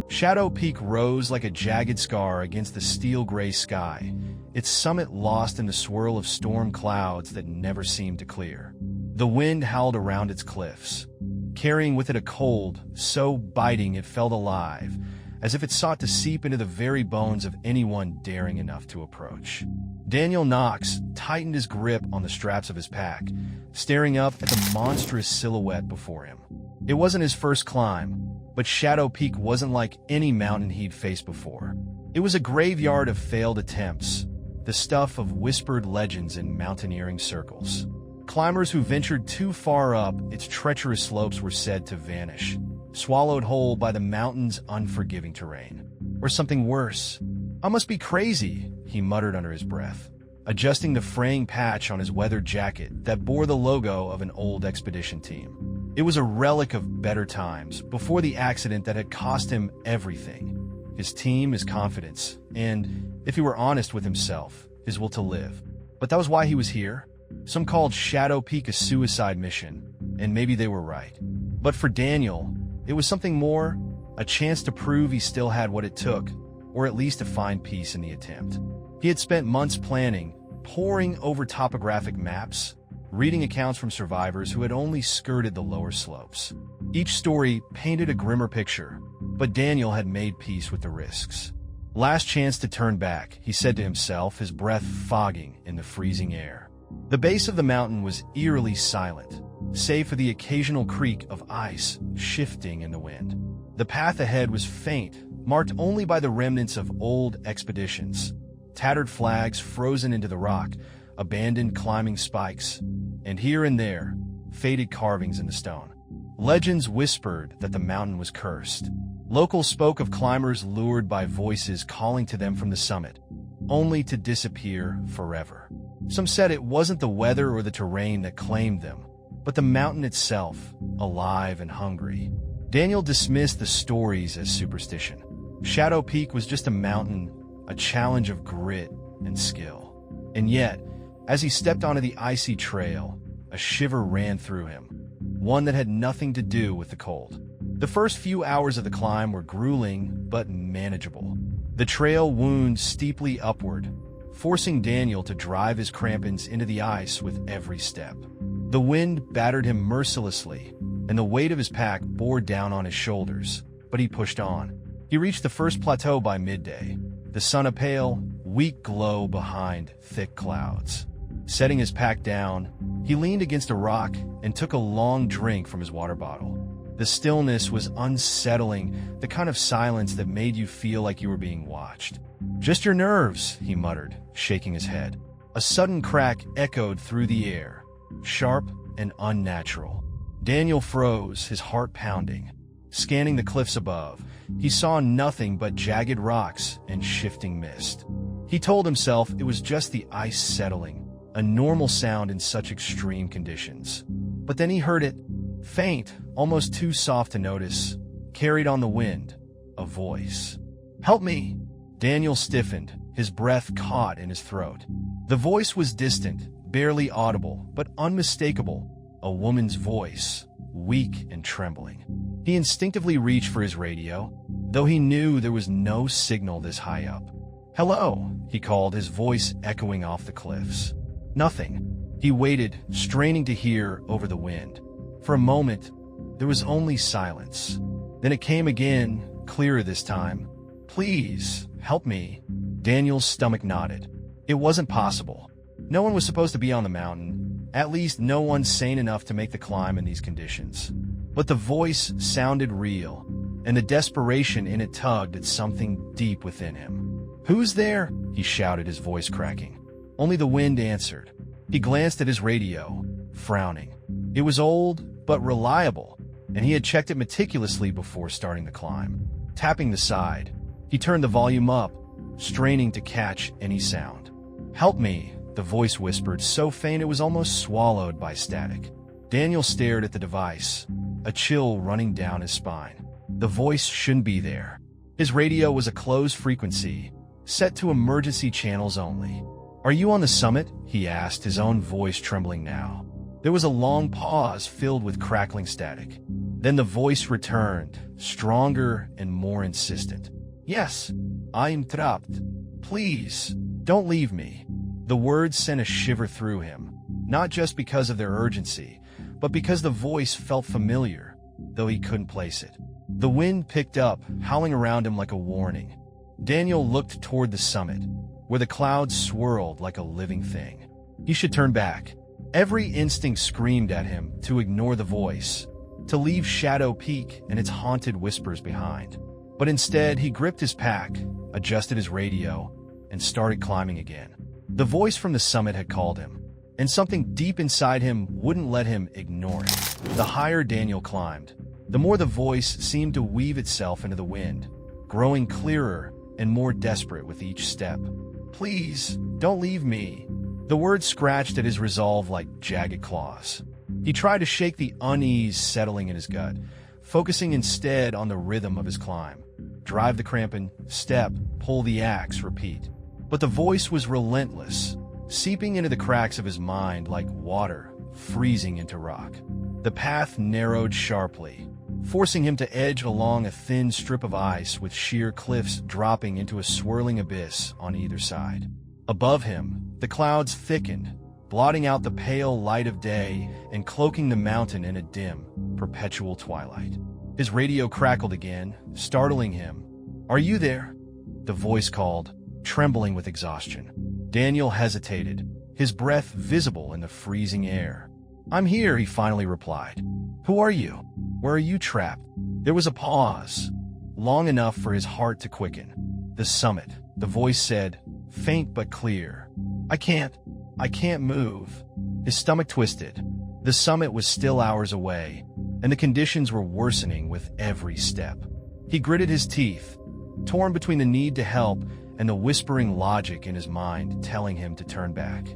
Shadow Peak rose like a jagged scar against the steel-gray sky, its summit lost in the swirl of storm clouds that never seemed to clear. The wind howled around its cliffs, carrying with it a cold so biting it felt alive, as if it sought to seep into the very bones of anyone daring enough to approach. Daniel Knox tightened his grip on the straps of his pack, staring up at the monstrous silhouette before him. It wasn't his first climb, but Shadow Peak wasn't like any mountain he'd faced before. It was a graveyard of failed attempts, the stuff of whispered legends in mountaineering circles. Climbers who ventured too far up its treacherous slopes were said to vanish, swallowed whole by the mountain's unforgiving terrain. Or something worse. "I must be crazy," he muttered under his breath, adjusting the fraying patch on his weathered jacket that bore the logo of an old expedition team. It was a relic of better times, before the accident that had cost him everything. His team, his confidence, and, if he were honest with himself, his will to live. But that was why he was here. Some called Shadow Peak a suicide mission, and maybe they were right. But for Daniel, it was something more, a chance to prove he still had what it took, or at least to find peace in the attempt. He had spent months planning, poring over topographic maps, reading accounts from survivors who had only skirted the lower slopes. Each story painted a grimmer picture, but Daniel had made peace with the risks. Last chance to turn back, he said to himself, his breath fogging in the freezing air. The base of the mountain was eerily silent, save for the occasional creak of ice shifting in the wind. The path ahead was faint, marked only by the remnants of old expeditions, tattered flags frozen into the rock, abandoned climbing spikes, and here and there, faded carvings in the stone. Legends whispered that the mountain was cursed. Locals spoke of climbers lured by voices calling to them from the summit, only to disappear forever. Some said it wasn't the weather or the terrain that claimed them, but the mountain itself, alive and hungry. Daniel dismissed the stories as superstition. Shadow Peak was just a mountain, a challenge of grit and skill. And yet, as he stepped onto the icy trail, a shiver ran through him, one that had nothing to do with the cold. The first few hours of the climb were grueling but manageable. The trail wound steeply upward, forcing Daniel to drive his crampons into the ice with every step. The wind battered him mercilessly, and the weight of his pack bore down on his shoulders, but he pushed on. He reached the first plateau by midday, the sun a pale, weak glow behind thick clouds. Setting his pack down, he leaned against a rock and took a long drink from his water bottle. The stillness was unsettling, the kind of silence that made you feel like you were being watched. "Just your nerves," he muttered, shaking his head. A sudden crack echoed through the air, sharp and unnatural. Daniel froze, his heart pounding. Scanning the cliffs above, he saw nothing but jagged rocks and shifting mist. He told himself it was just the ice settling, a normal sound in such extreme conditions. But then he heard it, faint, almost too soft to notice, carried on the wind, a voice. "Help me!" Daniel stiffened, his breath caught in his throat. The voice was distant, barely audible, but unmistakable, a woman's voice, weak and trembling. He instinctively reached for his radio, though he knew there was no signal this high up. "Hello," he called, his voice echoing off the cliffs. Nothing. He waited, straining to hear over the wind. For a moment, there was only silence. Then it came again, clearer this time. "Please, help me." Daniel's stomach knotted. It wasn't possible. No one was supposed to be on the mountain, at least no one sane enough to make the climb in these conditions. But the voice sounded real, and the desperation in it tugged at something deep within him. "Who's there?" he shouted, his voice cracking. Only the wind answered. He glanced at his radio, frowning. It was old, but reliable, and he had checked it meticulously before starting the climb. Tapping the side, he turned the volume up, straining to catch any sound. "Help me," the voice whispered, so faint it was almost swallowed by static. Daniel stared at the device, a chill running down his spine. The voice shouldn't be there. His radio was a closed frequency, set to emergency channels only. "Are you on the summit?" he asked, his own voice trembling now. There was a long pause filled with crackling static. Then the voice returned, stronger and more insistent. Yes, I'm trapped. Please, don't leave me. The words sent a shiver through him, not just because of their urgency, but because the voice felt familiar, though he couldn't place it. The wind picked up, howling around him like a warning. Daniel looked toward the summit, where the clouds swirled like a living thing. He should turn back. Every instinct screamed at him to ignore the voice, to leave Shadow Peak and its haunted whispers behind. But instead, he gripped his pack, adjusted his radio, and started climbing again. The voice from the summit had called him, and something deep inside him wouldn't let him ignore it. The higher Daniel climbed, the more the voice seemed to weave itself into the wind, growing clearer and more desperate with each step. Please, don't leave me. The words scratched at his resolve like jagged claws. He tried to shake the unease settling in his gut, focusing instead on the rhythm of his climb. Drive the crampon, step, pull the axe, repeat. But the voice was relentless, seeping into the cracks of his mind like water freezing into rock. The path narrowed sharply, forcing him to edge along a thin strip of ice with sheer cliffs dropping into a swirling abyss on either side. Above him, the clouds thickened, blotting out the pale light of day and cloaking the mountain in a dim, perpetual twilight. His radio crackled again, startling him. "Are you there?" The voice called, trembling with exhaustion. Daniel hesitated, his breath visible in the freezing air. "I'm here," he finally replied. "Who are you? Where are you trapped?" There was a pause, long enough for his heart to quicken. "The summit," the voice said, faint but clear. I can't move." His stomach twisted. The summit was still hours away, and the conditions were worsening with every step. He gritted his teeth, torn between the need to help and the whispering logic in his mind telling him to turn back.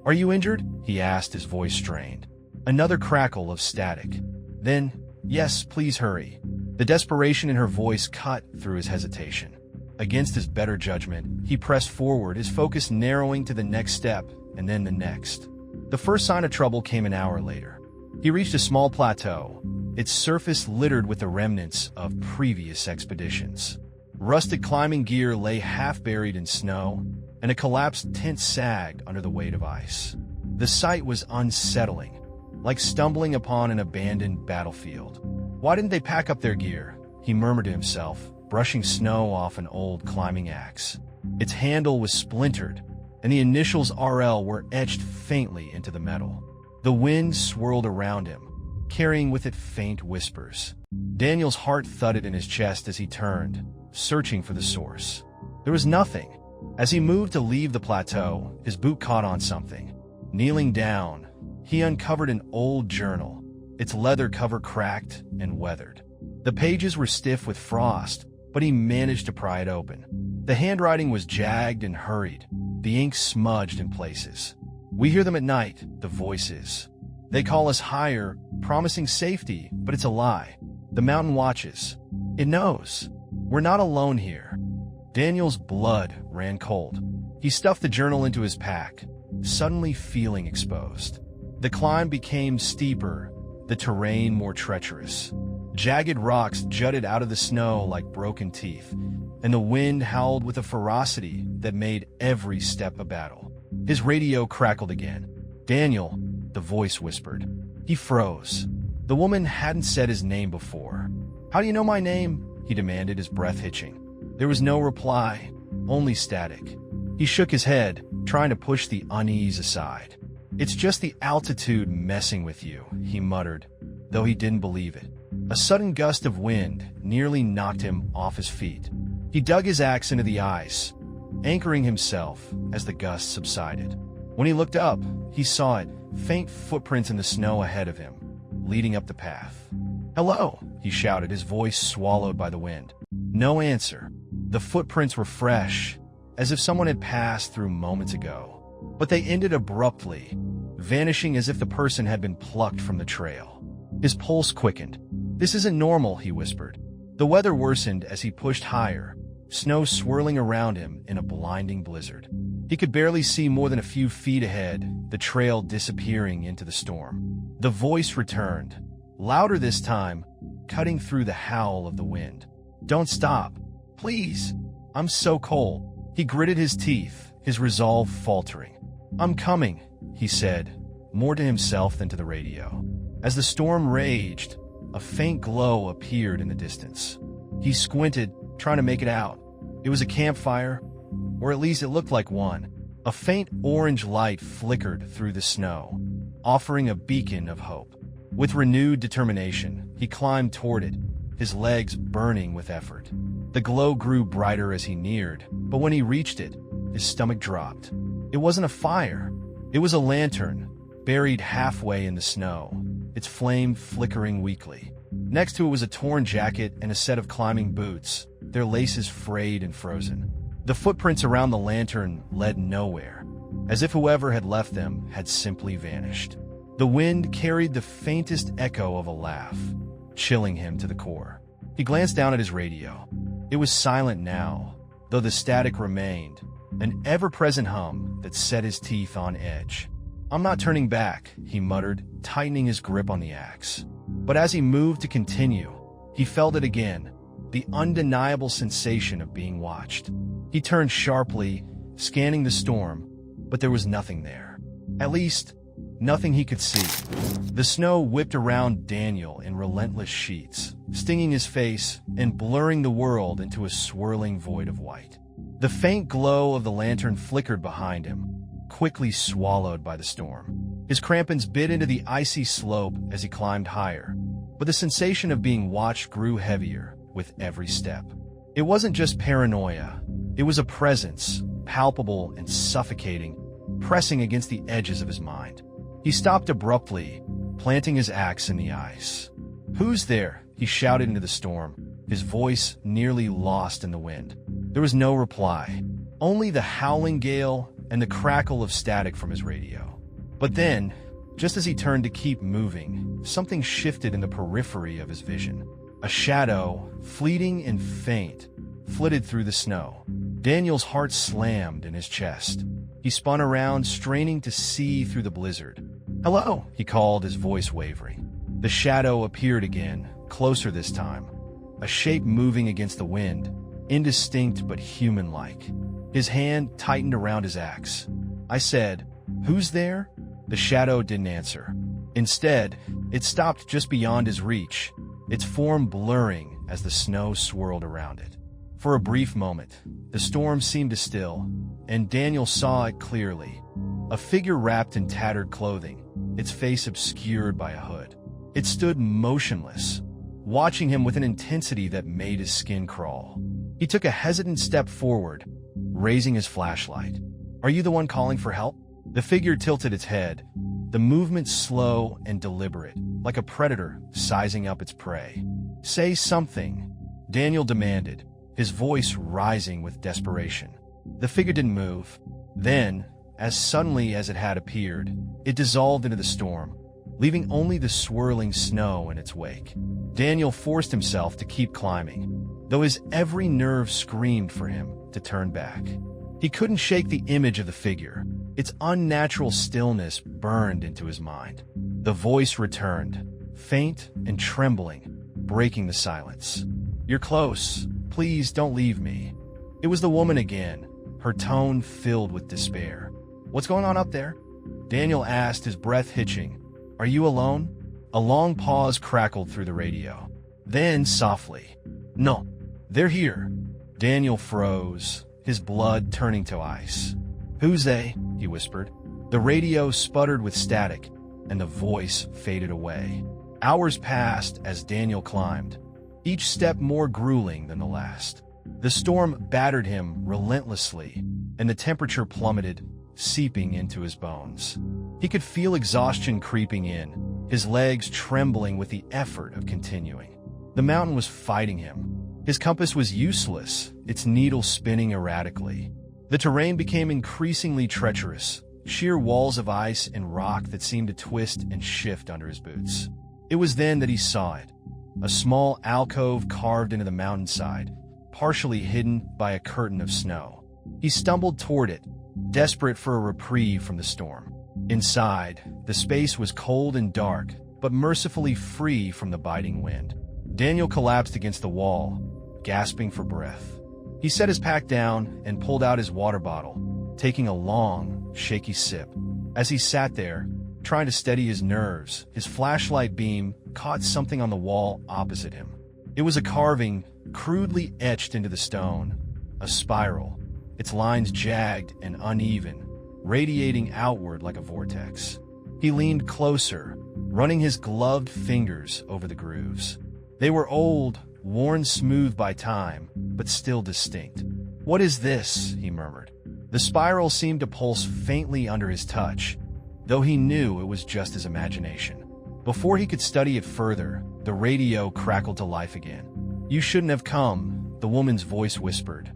"Are you injured?" he asked, his voice strained. Another crackle of static. Then, "Yes, please hurry." The desperation in her voice cut through his hesitation. Against his better judgment, he pressed forward, his focus narrowing to the next step and then the next. The first sign of trouble came an hour later. He reached a small plateau, its surface littered with the remnants of previous expeditions. Rusted climbing gear lay half-buried in snow, and a collapsed tent sagged under the weight of ice. The sight was unsettling, like stumbling upon an abandoned battlefield. Why didn't they pack up their gear? He murmured to himself, brushing snow off an old climbing axe. Its handle was splintered, and the initials RL were etched faintly into the metal. The wind swirled around him, carrying with it faint whispers. Daniel's heart thudded in his chest as he turned, searching for the source. There was nothing. As he moved to leave the plateau, his boot caught on something. Kneeling down, he uncovered an old journal, its leather cover cracked and weathered. The pages were stiff with frost, but he managed to pry it open. The handwriting was jagged and hurried, the ink smudged in places. "We hear them at night," the voice is. "They call us higher, promising safety, but it's a lie. The mountain watches. It knows. We're not alone here." Daniel's blood ran cold. He stuffed the journal into his pack, suddenly feeling exposed. The climb became steeper, the terrain more treacherous. Jagged rocks jutted out of the snow like broken teeth, and the wind howled with a ferocity that made every step a battle. His radio crackled again. "Daniel," the voice whispered. He froze. The woman hadn't said his name before. "How do you know my name?" he demanded, his breath hitching. There was no reply, only static. He shook his head, trying to push the unease aside. "It's just the altitude messing with you," he muttered, though he didn't believe it. A sudden gust of wind nearly knocked him off his feet. He dug his axe into the ice, anchoring himself as the gust subsided. When he looked up, he saw it, faint footprints in the snow ahead of him, leading up the path. "Hello," he shouted, his voice swallowed by the wind. No answer. The footprints were fresh, as if someone had passed through moments ago. But they ended abruptly, vanishing as if the person had been plucked from the trail. His pulse quickened. "This isn't normal," he whispered. The weather worsened as he pushed higher, snow swirling around him in a blinding blizzard. He could barely see more than a few feet ahead, the trail disappearing into the storm. The voice returned, louder this time, cutting through the howl of the wind. "Don't stop. Please. I'm so cold." He gritted his teeth, his resolve faltering. "I'm coming," he said, more to himself than to the radio. As the storm raged, a faint glow appeared in the distance. He squinted, trying to make it out. It was a campfire, or at least it looked like one. A faint orange light flickered through the snow, offering a beacon of hope. With renewed determination, he climbed toward it, his legs burning with effort. The glow grew brighter as he neared, but when he reached it, his stomach dropped. It wasn't a fire. It was a lantern, buried halfway in the snow, its flame flickering weakly. Next to it was a torn jacket and a set of climbing boots, their laces frayed and frozen. The footprints around the lantern led nowhere, as if whoever had left them had simply vanished. The wind carried the faintest echo of a laugh, chilling him to the core. He glanced down at his radio. It was silent now, though the static remained, an ever-present hum that set his teeth on edge. "I'm not turning back," he muttered, tightening his grip on the axe. But as he moved to continue, he felt it again, the undeniable sensation of being watched. He turned sharply, scanning the storm, but there was nothing there. At least, nothing he could see. The snow whipped around Daniel in relentless sheets, stinging his face and blurring the world into a swirling void of white. The faint glow of the lantern flickered behind him, quickly swallowed by the storm. His crampons bit into the icy slope as he climbed higher, but the sensation of being watched grew heavier with every step. It wasn't just paranoia. It was a presence, palpable and suffocating, pressing against the edges of his mind. He stopped abruptly, planting his axe in the ice. "Who's there?" he shouted into the storm, his voice nearly lost in the wind. There was no reply, only the howling gale and the crackle of static from his radio. But then, just as he turned to keep moving, something shifted in the periphery of his vision. A shadow, fleeting and faint, flitted through the snow. Daniel's heart slammed in his chest. He spun around, straining to see through the blizzard. "Hello," he called, his voice wavering. The shadow appeared again, closer this time, a shape moving against the wind, indistinct but human-like. His hand tightened around his axe. I said, "Who's there?" The shadow didn't answer. Instead, it stopped just beyond his reach, its form blurring as the snow swirled around it. For a brief moment, the storm seemed to still, and Daniel saw it clearly. A figure wrapped in tattered clothing, its face obscured by a hood. It stood motionless, watching him with an intensity that made his skin crawl. He took a hesitant step forward, raising his flashlight. "Are you the one calling for help?" The figure tilted its head, the movement slow and deliberate, like a predator sizing up its prey. "Say something," Daniel demanded, his voice rising with desperation. The figure didn't move. Then, as suddenly as it had appeared, it dissolved into the storm, leaving only the swirling snow in its wake. Daniel forced himself to keep climbing, though his every nerve screamed for him to turn back. He couldn't shake the image of the figure. Its unnatural stillness burned into his mind. The voice returned, faint and trembling, breaking the silence. "You're close. Please don't leave me." It was the woman again, her tone filled with despair. "What's going on up there?" Daniel asked, his breath hitching. "Are you alone?" A long pause crackled through the radio. Then, softly, "No, they're here." Daniel froze, his blood turning to ice. "Who's they?" he whispered. The radio sputtered with static, and the voice faded away. Hours passed as Daniel climbed, each step more grueling than the last. The storm battered him relentlessly, and the temperature plummeted, seeping into his bones. He could feel exhaustion creeping in, his legs trembling with the effort of continuing. The mountain was fighting him. His compass was useless, its needle spinning erratically. The terrain became increasingly treacherous, sheer walls of ice and rock that seemed to twist and shift under his boots. It was then that he saw it, a small alcove carved into the mountainside, partially hidden by a curtain of snow. He stumbled toward it, desperate for a reprieve from the storm. Inside, the space was cold and dark, but mercifully free from the biting wind. Daniel collapsed against the wall, gasping for breath. He set his pack down and pulled out his water bottle, taking a long, shaky sip. As he sat there, trying to steady his nerves, his flashlight beam caught something on the wall opposite him. It was a carving, crudely etched into the stone, a spiral, its lines jagged and uneven, radiating outward like a vortex. He leaned closer, running his gloved fingers over the grooves. They were old, worn smooth by time, but still distinct. "What is this?" he murmured. The spiral seemed to pulse faintly under his touch, though he knew it was just his imagination. Before he could study it further, the radio crackled to life again. "You shouldn't have come," the woman's voice whispered,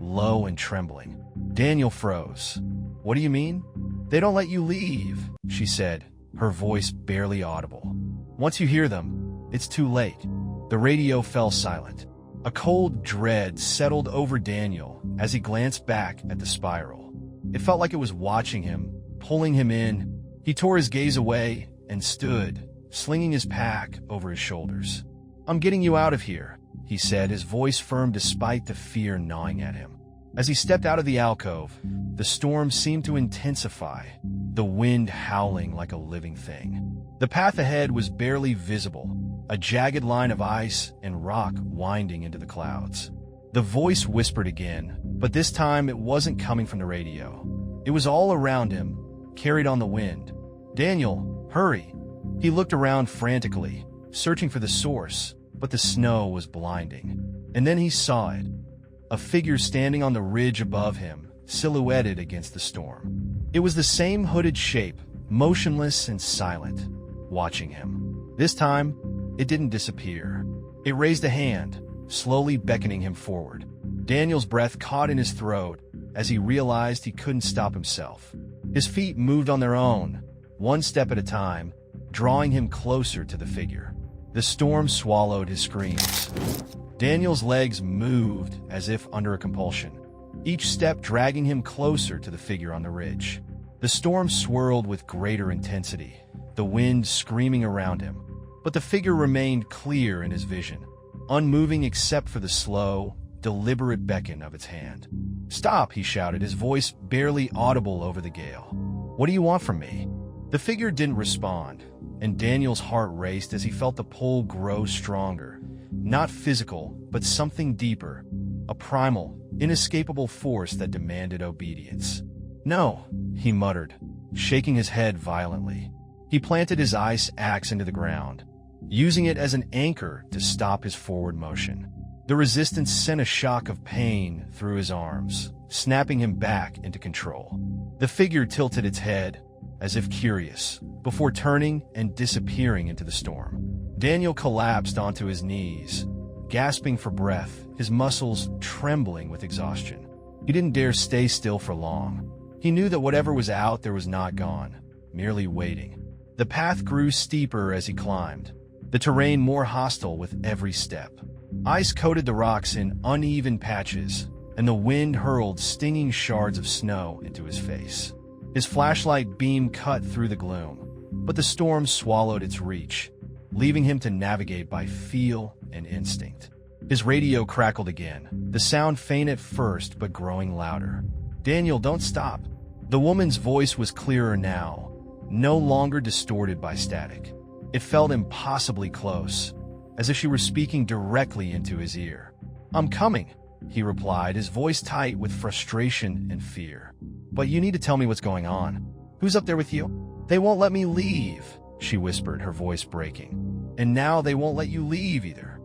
low and trembling. Daniel froze. "What do you mean?" "They don't let you leave," she said, her voice barely audible. "Once you hear them, it's too late." The radio fell silent. A cold dread settled over Daniel as he glanced back at the spiral. It felt like it was watching him, pulling him in. He tore his gaze away and stood, slinging his pack over his shoulders. "I'm getting you out of here," he said, his voice firm despite the fear gnawing at him. As he stepped out of the alcove, the storm seemed to intensify, the wind howling like a living thing. The path ahead was barely visible, a jagged line of ice and rock winding into the clouds. The voice whispered again, but this time it wasn't coming from the radio. It was all around him, carried on the wind. "Daniel, hurry!" He looked around frantically, searching for the source, but the snow was blinding. And then he saw it. A figure standing on the ridge above him, silhouetted against the storm. It was the same hooded shape, motionless and silent, watching him. This time, it didn't disappear. It raised a hand, slowly beckoning him forward. Daniel's breath caught in his throat as he realized he couldn't stop himself. His feet moved on their own, one step at a time, drawing him closer to the figure. The storm swallowed his screams. Daniel's legs moved as if under a compulsion, each step dragging him closer to the figure on the ridge. The storm swirled with greater intensity, the wind screaming around him, but the figure remained clear in his vision, unmoving except for the slow, deliberate beckon of its hand. "Stop!" he shouted, his voice barely audible over the gale. "What do you want from me?" The figure didn't respond, and Daniel's heart raced as he felt the pull grow stronger. Not physical, but something deeper, a primal, inescapable force that demanded obedience. "No," he muttered, shaking his head violently. He planted his ice axe into the ground, using it as an anchor to stop his forward motion. The resistance sent a shock of pain through his arms, snapping him back into control. The figure tilted its head, as if curious, before turning and disappearing into the storm. Daniel collapsed onto his knees, gasping for breath, his muscles trembling with exhaustion. He didn't dare stay still for long. He knew that whatever was out there was not gone, merely waiting. The path grew steeper as he climbed, the terrain more hostile with every step. Ice coated the rocks in uneven patches, and the wind hurled stinging shards of snow into his face. His flashlight beam cut through the gloom, but the storm swallowed its reach, leaving him to navigate by feel and instinct. His radio crackled again, the sound faint at first but growing louder. "Daniel, don't stop." The woman's voice was clearer now, no longer distorted by static. It felt impossibly close, as if she were speaking directly into his ear. "I'm coming," he replied, his voice tight with frustration and fear. "But you need to tell me what's going on. Who's up there with you?" "They won't let me leave," she whispered, her voice breaking. "And now they won't let you leave either."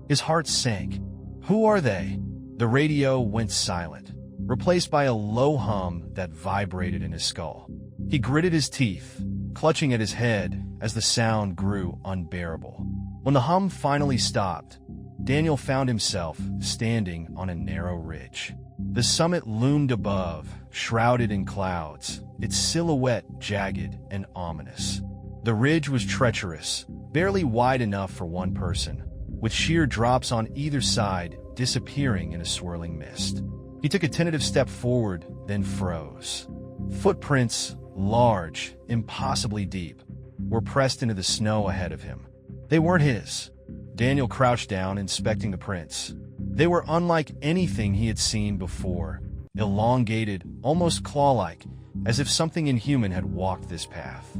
His heart sank. "Who are they?" The radio went silent, replaced by a low hum that vibrated in his skull. He gritted his teeth, clutching at his head as the sound grew unbearable. When the hum finally stopped, Daniel found himself standing on a narrow ridge. The summit loomed above, shrouded in clouds, its silhouette jagged and ominous. The ridge was treacherous, barely wide enough for one person, with sheer drops on either side disappearing in a swirling mist. He took a tentative step forward, then froze. Footprints, large, impossibly deep, were pressed into the snow ahead of him. They weren't his. Daniel crouched down, inspecting the prints. They were unlike anything he had seen before, elongated, almost claw-like, as if something inhuman had walked this path.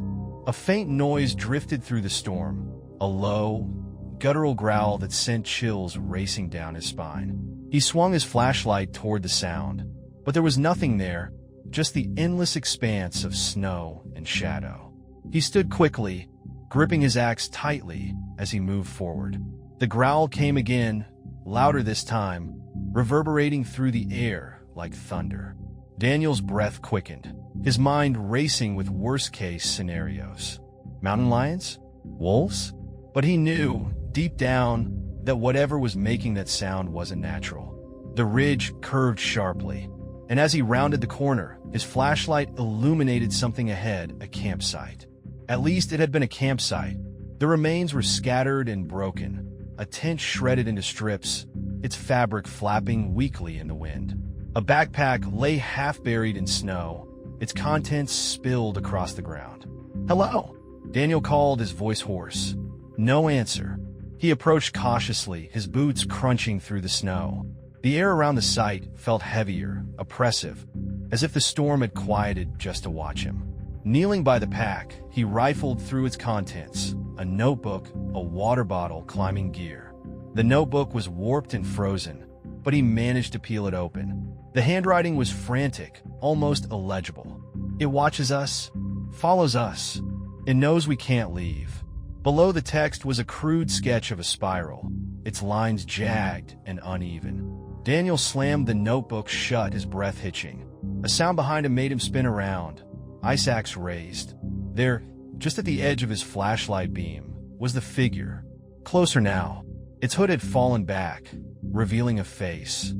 A faint noise drifted through the storm, a low, guttural growl that sent chills racing down his spine. He swung his flashlight toward the sound, but there was nothing there, just the endless expanse of snow and shadow. He stood quickly, gripping his axe tightly as he moved forward. The growl came again, louder this time, reverberating through the air like thunder. Daniel's breath quickened, his mind racing with worst-case scenarios. Mountain lions? Wolves? But he knew, deep down, that whatever was making that sound wasn't natural. The ridge curved sharply, and as he rounded the corner, his flashlight illuminated something ahead, a campsite. At least it had been a campsite. The remains were scattered and broken, a tent shredded into strips, its fabric flapping weakly in the wind. A backpack lay half-buried in snow, its contents spilled across the ground. "Hello?" Daniel called, his voice hoarse. No answer. He approached cautiously, his boots crunching through the snow. The air around the site felt heavier, oppressive, as if the storm had quieted just to watch him. Kneeling by the pack, he rifled through its contents, a notebook, a water bottle, climbing gear. The notebook was warped and frozen, but he managed to peel it open. The handwriting was frantic, almost illegible. "It watches us, follows us. It knows we can't leave." Below the text was a crude sketch of a spiral, its lines jagged and uneven. Daniel slammed the notebook shut, his breath hitching. A sound behind him made him spin around, ice axe raised. There, just at the edge of his flashlight beam, was the figure. Closer now. Its hood had fallen back, revealing a face.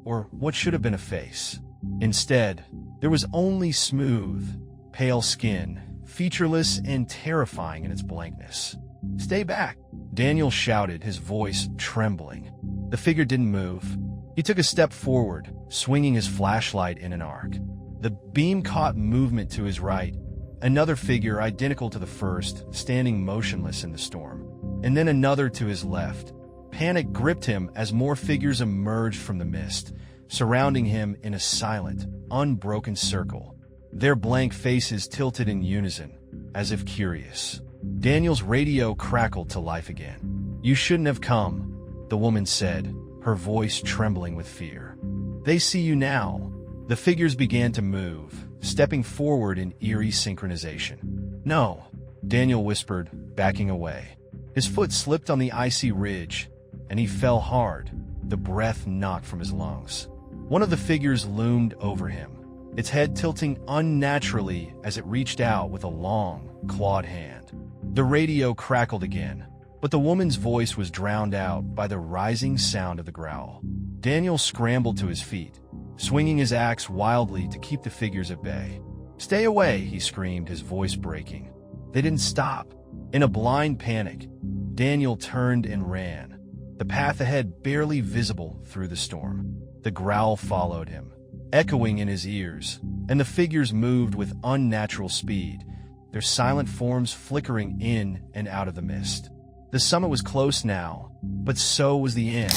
Or what should have been a face. Instead, there was only smooth, pale skin, featureless and terrifying in its blankness. "Stay back!" Daniel shouted, his voice trembling. The figure didn't move. He took a step forward, swinging his flashlight in an arc. The beam caught movement to his right, another figure identical to the first, standing motionless in the storm. And then another to his left. Panic gripped him as more figures emerged from the mist, surrounding him in a silent, unbroken circle. Their blank faces tilted in unison, as if curious. Daniel's radio crackled to life again. "You shouldn't have come," the woman said, her voice trembling with fear. "They see you now." The figures began to move, stepping forward in eerie synchronization. "No," Daniel whispered, backing away. His foot slipped on the icy ridge, and he fell hard, the breath knocked from his lungs. One of the figures loomed over him, its head tilting unnaturally as it reached out with a long, clawed hand. The radio crackled again, but the woman's voice was drowned out by the rising sound of the growl. Daniel scrambled to his feet, swinging his axe wildly to keep the figures at bay. "Stay away," he screamed, his voice breaking. They didn't stop. In a blind panic, Daniel turned and ran, the path ahead barely visible through the storm. The growl followed him, echoing in his ears, and the figures moved with unnatural speed, their silent forms flickering in and out of the mist. The summit was close now, but so was the end.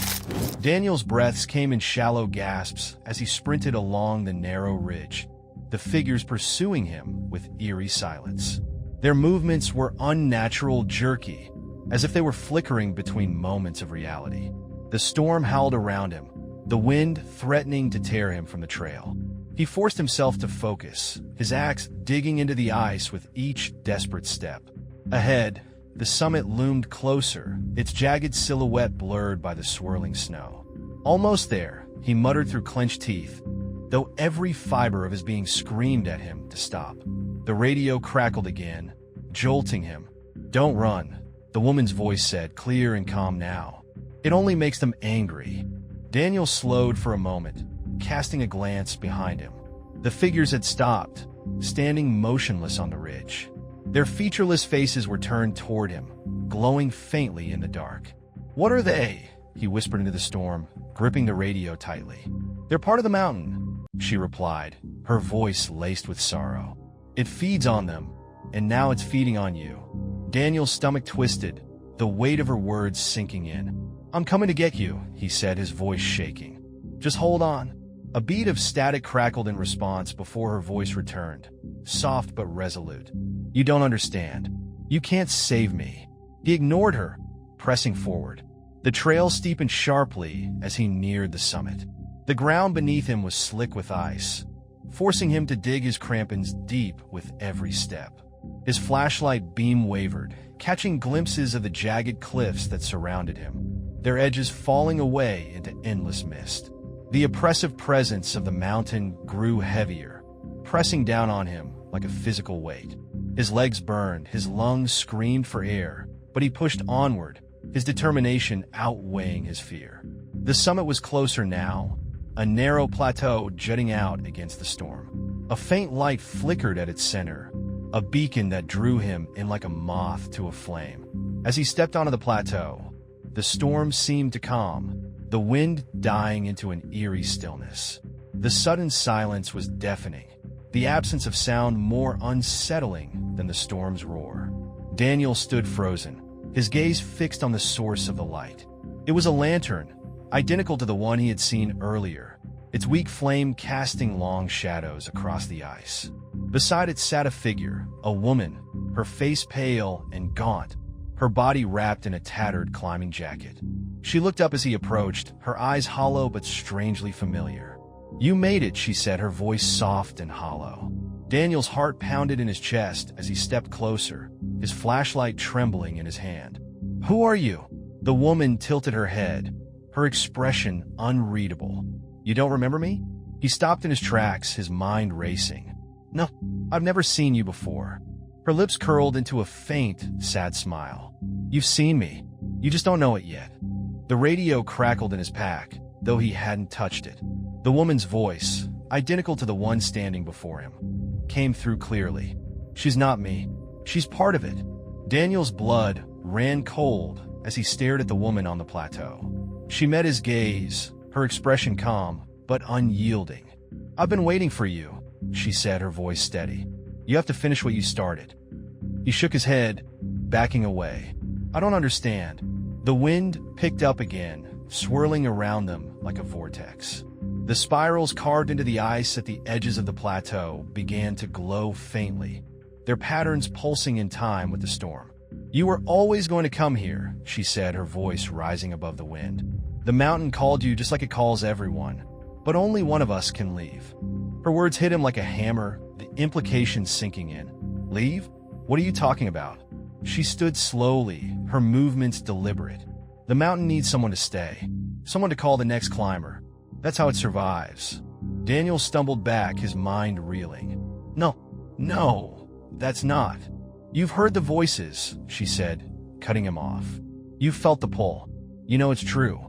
Daniel's breaths came in shallow gasps as he sprinted along the narrow ridge, the figures pursuing him with eerie silence. Their movements were unnatural, jerky, as if they were flickering between moments of reality. The storm howled around him, the wind threatening to tear him from the trail. He forced himself to focus, his axe digging into the ice with each desperate step. Ahead, the summit loomed closer, its jagged silhouette blurred by the swirling snow. Almost there, he muttered through clenched teeth, though every fiber of his being screamed at him to stop. The radio crackled again, jolting him. "Don't run," the woman's voice said, clear and calm now. "It only makes them angry." Daniel slowed for a moment, casting a glance behind him. The figures had stopped, standing motionless on the ridge. Their featureless faces were turned toward him, glowing faintly in the dark. "What are they?" he whispered into the storm, gripping the radio tightly. "They're part of the mountain," she replied, her voice laced with sorrow. "It feeds on them, and now it's feeding on you." Daniel's stomach twisted, the weight of her words sinking in. "I'm coming to get you," he said, his voice shaking. "Just hold on." A beat of static crackled in response before her voice returned, soft but resolute. "You don't understand. You can't save me." He ignored her, pressing forward. The trail steepened sharply as he neared the summit. The ground beneath him was slick with ice, forcing him to dig his crampons deep with every step. His flashlight beam wavered, catching glimpses of the jagged cliffs that surrounded him, their edges falling away into endless mist. The oppressive presence of the mountain grew heavier, pressing down on him like a physical weight. His legs burned, his lungs screamed for air, but he pushed onward, his determination outweighing his fear. The summit was closer now, a narrow plateau jutting out against the storm. A faint light flickered at its center, a beacon that drew him in like a moth to a flame. As he stepped onto the plateau, the storm seemed to calm, the wind dying into an eerie stillness. The sudden silence was deafening, the absence of sound more unsettling than the storm's roar. Daniel stood frozen, his gaze fixed on the source of the light. It was a lantern, identical to the one he had seen earlier, its weak flame casting long shadows across the ice. Beside it sat a figure, a woman, her face pale and gaunt, her body wrapped in a tattered climbing jacket. She looked up as he approached, her eyes hollow but strangely familiar. "You made it," she said, her voice soft and hollow. Daniel's heart pounded in his chest as he stepped closer, his flashlight trembling in his hand. "Who are you?" The woman tilted her head, her expression unreadable. "You don't remember me?" He stopped in his tracks, his mind racing. "No, I've never seen you before." Her lips curled into a faint, sad smile. "You've seen me. You just don't know it yet." The radio crackled in his pack, though he hadn't touched it. The woman's voice, identical to the one standing before him, came through clearly. "She's not me. She's part of it." Daniel's blood ran cold as he stared at the woman on the plateau. She met his gaze, her expression calm but unyielding. "I've been waiting for you," she said, her voice steady. "You have to finish what you started." He shook his head, backing away. "I don't understand." The wind picked up again, swirling around them like a vortex. The spirals carved into the ice at the edges of the plateau began to glow faintly, their patterns pulsing in time with the storm. "You were always going to come here," she said, her voice rising above the wind. "The mountain called you just like it calls everyone, but only one of us can leave." Her words hit him like a hammer, the implications sinking in. "Leave? What are you talking about?" She stood slowly, her movements deliberate. "The mountain needs someone to stay, someone to call the next climber. That's how it survives." Daniel stumbled back, his mind reeling. No, that's not." "You've heard the voices," she said, cutting him off. "You've felt the pull. You know it's true."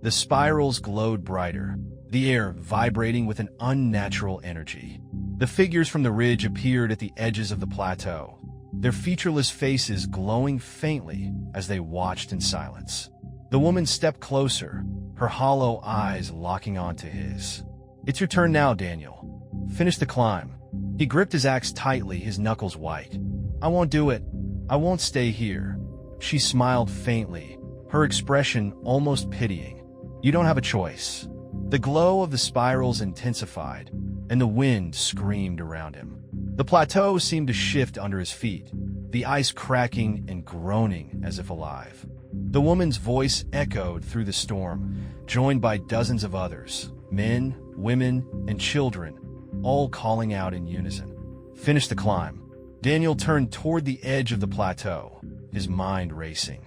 The spirals glowed brighter, the air vibrating with an unnatural energy. The figures from the ridge appeared at the edges of the plateau, their featureless faces glowing faintly as they watched in silence. The woman stepped closer, her hollow eyes locking onto his. "It's your turn now, Daniel. Finish the climb." He gripped his axe tightly, his knuckles white. "I won't do it. I won't stay here." She smiled faintly, her expression almost pitying. "You don't have a choice." The glow of the spirals intensified, and the wind screamed around him. The plateau seemed to shift under his feet, the ice cracking and groaning as if alive. The woman's voice echoed through the storm, joined by dozens of others, men, women, and children, all calling out in unison. "Finish the climb." Daniel turned toward the edge of the plateau, his mind racing.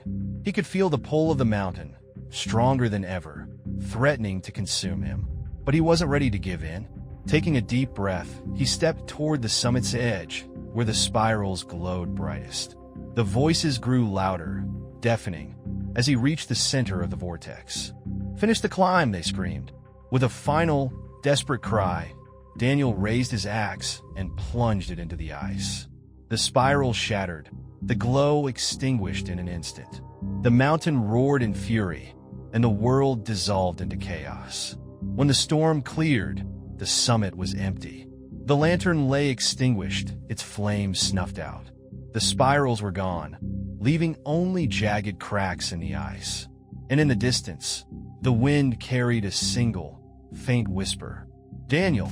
He could feel the pull of the mountain, stronger than ever, threatening to consume him. But he wasn't ready to give in. Taking a deep breath, he stepped toward the summit's edge, where the spirals glowed brightest. The voices grew louder, deafening, as he reached the center of the vortex. "Finish the climb," they screamed. With a final, desperate cry, Daniel raised his axe and plunged it into the ice. The spiral shattered, the glow extinguished in an instant. The mountain roared in fury, and the world dissolved into chaos. When the storm cleared, the summit was empty. The lantern lay extinguished, its flame snuffed out. The spirals were gone, leaving only jagged cracks in the ice. And in the distance, the wind carried a single, faint whisper. "Daniel!"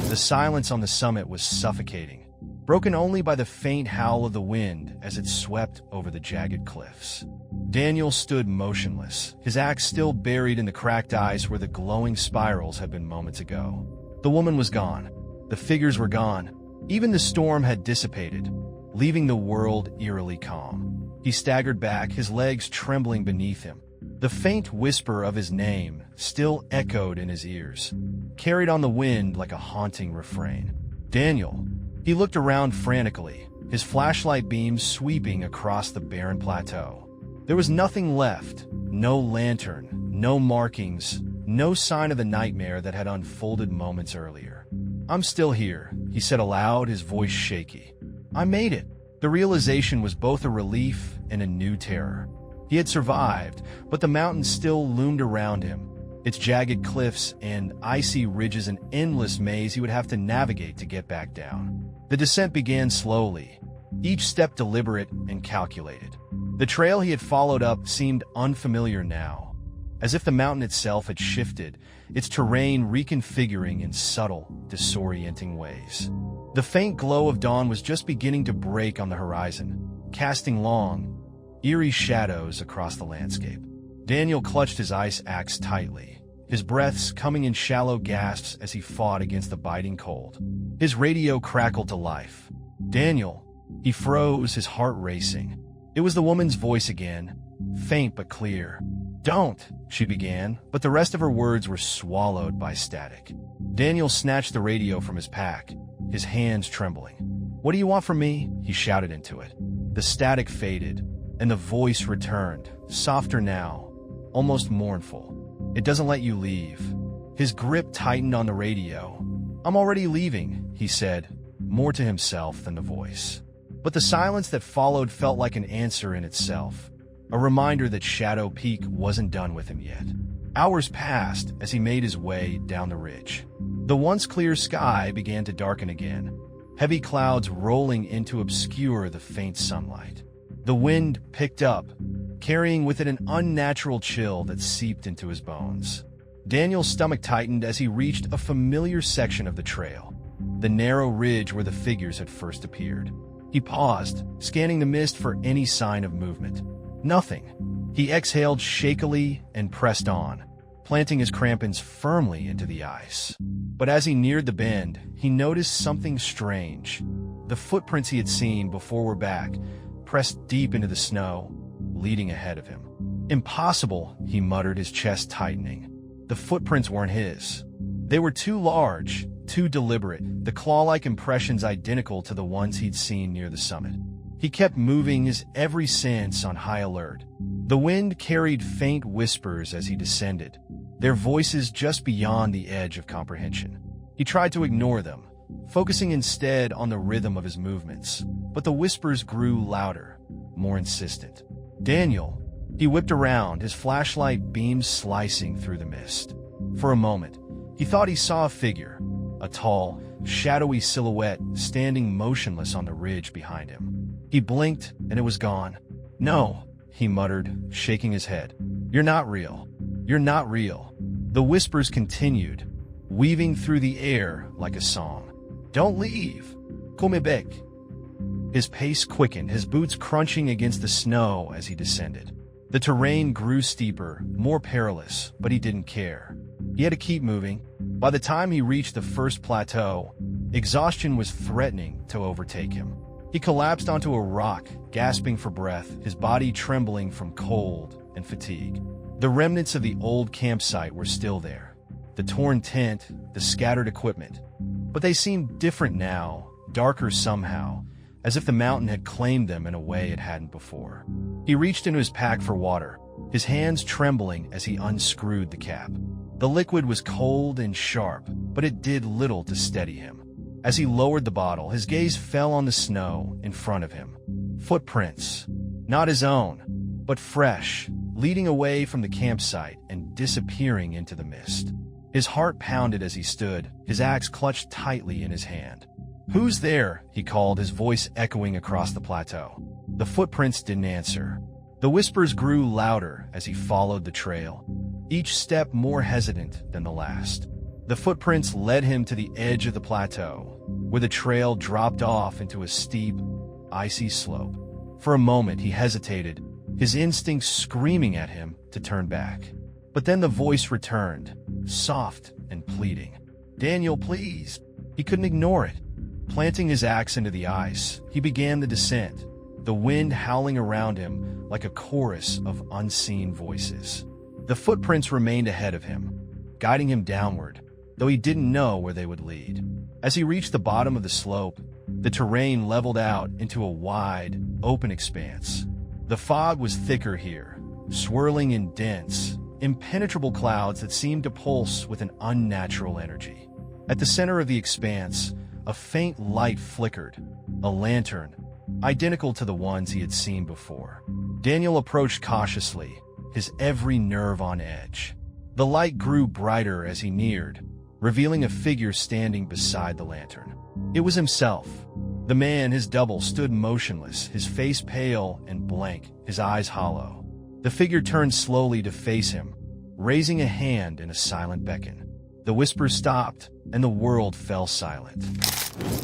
The silence on the summit was suffocating, broken only by the faint howl of the wind as it swept over the jagged cliffs. Daniel stood motionless, his axe still buried in the cracked ice where the glowing spirals had been moments ago. The woman was gone. The figures were gone. Even the storm had dissipated, leaving the world eerily calm. He staggered back, his legs trembling beneath him. The faint whisper of his name still echoed in his ears, carried on the wind like a haunting refrain. "Daniel!" He looked around frantically, his flashlight beams sweeping across the barren plateau. There was nothing left, no lantern, no markings, no sign of the nightmare that had unfolded moments earlier. "I'm still here," he said aloud, his voice shaky. "I made it." The realization was both a relief and a new terror. He had survived, but the mountain still loomed around him, its jagged cliffs and icy ridges an endless maze he would have to navigate to get back down. The descent began slowly, each step deliberate and calculated. The trail he had followed up seemed unfamiliar now, as if the mountain itself had shifted, its terrain reconfiguring in subtle, disorienting ways. The faint glow of dawn was just beginning to break on the horizon, casting long, eerie shadows across the landscape. Daniel clutched his ice axe tightly, his breaths coming in shallow gasps as he fought against the biting cold. His radio crackled to life. "Daniel!" He froze, his heart racing. It was the woman's voice again, faint but clear. "Don't," she began, but the rest of her words were swallowed by static. Daniel snatched the radio from his pack, his hands trembling. "What do you want from me?" he shouted into it. The static faded, and the voice returned, softer now, almost mournful. "It doesn't let you leave." His grip tightened on the radio. "I'm already leaving," he said, more to himself than the voice. But the silence that followed felt like an answer in itself, a reminder that Shadow Peak wasn't done with him yet. Hours passed as he made his way down the ridge. The once clear sky began to darken again, heavy clouds rolling in to obscure the faint sunlight. The wind picked up, carrying with it an unnatural chill that seeped into his bones. Daniel's stomach tightened as he reached a familiar section of the trail, the narrow ridge where the figures had first appeared. He paused, scanning the mist for any sign of movement. Nothing. He exhaled shakily and pressed on, planting his crampons firmly into the ice. But as he neared the bend, he noticed something strange. The footprints he had seen before were back, pressed deep into the snow, leading ahead of him. "Impossible," he muttered, his chest tightening. The footprints weren't his. They were too large, too deliberate, the claw-like impressions identical to the ones he'd seen near the summit. He kept moving, his every sense on high alert. The wind carried faint whispers as he descended, their voices just beyond the edge of comprehension. He tried to ignore them, focusing instead on the rhythm of his movements, but the whispers grew louder, more insistent. "Daniel!" He whipped around, his flashlight beams slicing through the mist. For a moment, he thought he saw a figure, a tall, shadowy silhouette standing motionless on the ridge behind him. He blinked, and it was gone. "No," he muttered, shaking his head. "You're not real. You're not real." The whispers continued, weaving through the air like a song. "Don't leave. Come back." His pace quickened, his boots crunching against the snow as he descended. The terrain grew steeper, more perilous, but he didn't care. He had to keep moving. By the time he reached the first plateau, exhaustion was threatening to overtake him. He collapsed onto a rock, gasping for breath, his body trembling from cold and fatigue. The remnants of the old campsite were still there, the torn tent, the scattered equipment. But they seemed different now, darker somehow, as if the mountain had claimed them in a way it hadn't before. He reached into his pack for water, his hands trembling as he unscrewed the cap. The liquid was cold and sharp, but it did little to steady him. As he lowered the bottle, his gaze fell on the snow in front of him. Footprints, not his own, but fresh, leading away from the campsite and disappearing into the mist. His heart pounded as he stood, his axe clutched tightly in his hand. "Who's there?" he called, his voice echoing across the plateau. The footprints didn't answer. The whispers grew louder as he followed the trail, each step more hesitant than the last. The footprints led him to the edge of the plateau, where the trail dropped off into a steep, icy slope. For a moment, he hesitated, his instincts screaming at him to turn back. But then the voice returned, soft and pleading. "Daniel, please." He couldn't ignore it. Planting his axe into the ice, he began the descent, the wind howling around him like a chorus of unseen voices. The footprints remained ahead of him, guiding him downward, though he didn't know where they would lead. As he reached the bottom of the slope, the terrain leveled out into a wide, open expanse. The fog was thicker here, swirling in dense, impenetrable clouds that seemed to pulse with an unnatural energy. At the center of the expanse, a faint light flickered, a lantern, identical to the ones he had seen before. Daniel approached cautiously, his every nerve on edge. The light grew brighter as he neared, revealing a figure standing beside the lantern. It was himself. The man, his double, stood motionless, his face pale and blank, his eyes hollow. The figure turned slowly to face him, raising a hand in a silent beckon. The whispers stopped, and the world fell silent.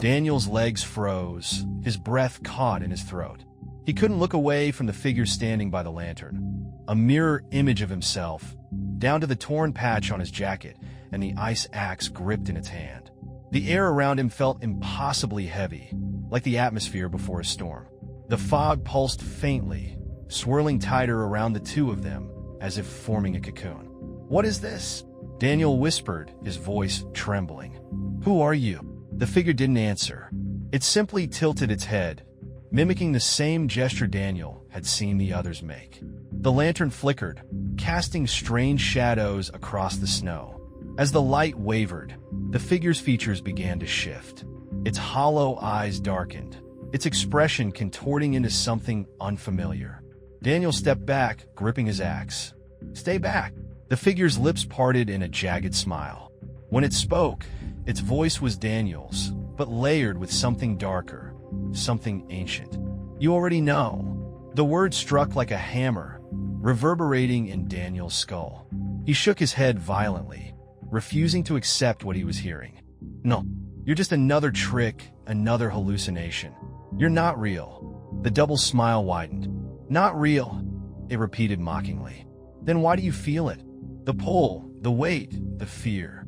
Daniel's legs froze, his breath caught in his throat. He couldn't look away from the figure standing by the lantern, a mirror image of himself, down to the torn patch on his jacket and the ice axe gripped in its hand. The air around him felt impossibly heavy, like the atmosphere before a storm. The fog pulsed faintly, swirling tighter around the two of them, as if forming a cocoon. "What is this?" Daniel whispered, his voice trembling. "Who are you?" The figure didn't answer. It simply tilted its head, mimicking the same gesture Daniel had seen the others make. The lantern flickered, casting strange shadows across the snow. As the light wavered, the figure's features began to shift. Its hollow eyes darkened, its expression contorting into something unfamiliar. Daniel stepped back, gripping his axe. "Stay back." The figure's lips parted in a jagged smile. When it spoke, its voice was Daniel's, but layered with something darker, something ancient. "You already know." The word struck like a hammer, reverberating in Daniel's skull. He shook his head violently, refusing to accept what he was hearing. "No, you're just another trick, another hallucination. You're not real." The double smile widened. "Not real," it repeated mockingly. "Then why do you feel it? The pull, the weight, the fear."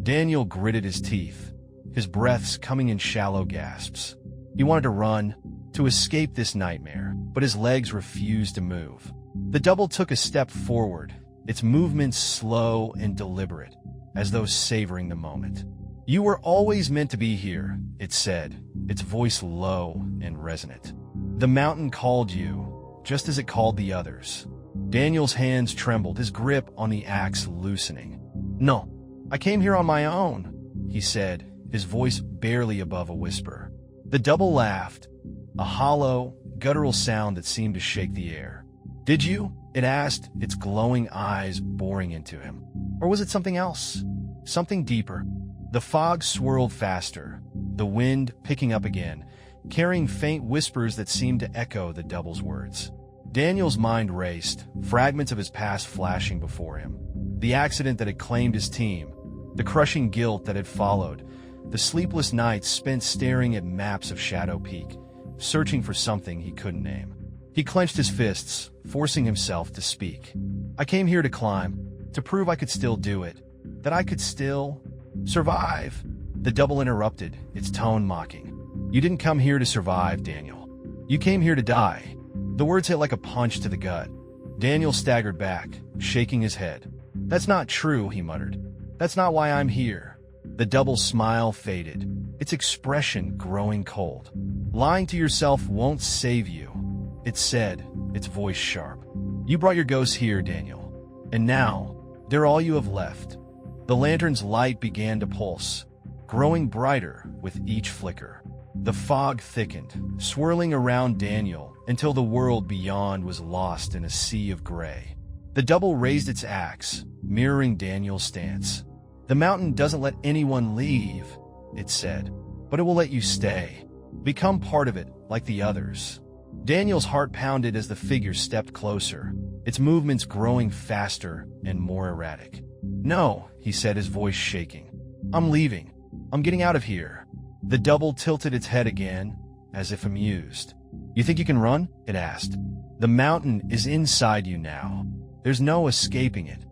Daniel gritted his teeth, his breaths coming in shallow gasps. He wanted to run, to escape this nightmare, but his legs refused to move. The double took a step forward, its movements slow and deliberate, as though savoring the moment. "You were always meant to be here," it said, its voice low and resonant. "The mountain called you, just as it called the others." Daniel's hands trembled, his grip on the axe loosening. "No, I came here on my own," he said, his voice barely above a whisper. The double laughed, a hollow, guttural sound that seemed to shake the air. "Did you?" it asked, its glowing eyes boring into him. "Or was it something else? Something deeper?" The fog swirled faster, the wind picking up again, carrying faint whispers that seemed to echo the double's words. Daniel's mind raced, fragments of his past flashing before him. The accident that had claimed his team, the crushing guilt that had followed, the sleepless nights spent staring at maps of Shadow Peak, searching for something he couldn't name. He clenched his fists, forcing himself to speak. "I came here to climb, to prove I could still do it, that I could still survive." The double interrupted, its tone mocking. "You didn't come here to survive, Daniel. You came here to die." The words hit like a punch to the gut. Daniel staggered back, shaking his head. "That's not true," he muttered. "That's not why I'm here." The double smile faded, its expression growing cold. "Lying to yourself won't save you," it said, its voice sharp. "You brought your ghosts here, Daniel, and now they're all you have left." The lantern's light began to pulse, growing brighter with each flicker. The fog thickened, swirling around Daniel until the world beyond was lost in a sea of gray. The double raised its axe, mirroring Daniel's stance. "The mountain doesn't let anyone leave," it said, "but it will let you stay. Become part of it like the others." Daniel's heart pounded as the figure stepped closer, its movements growing faster and more erratic. "No," he said, his voice shaking. "I'm leaving. I'm getting out of here." The double tilted its head again, as if amused. "You think you can run?" it asked. "The mountain is inside you now. There's no escaping it."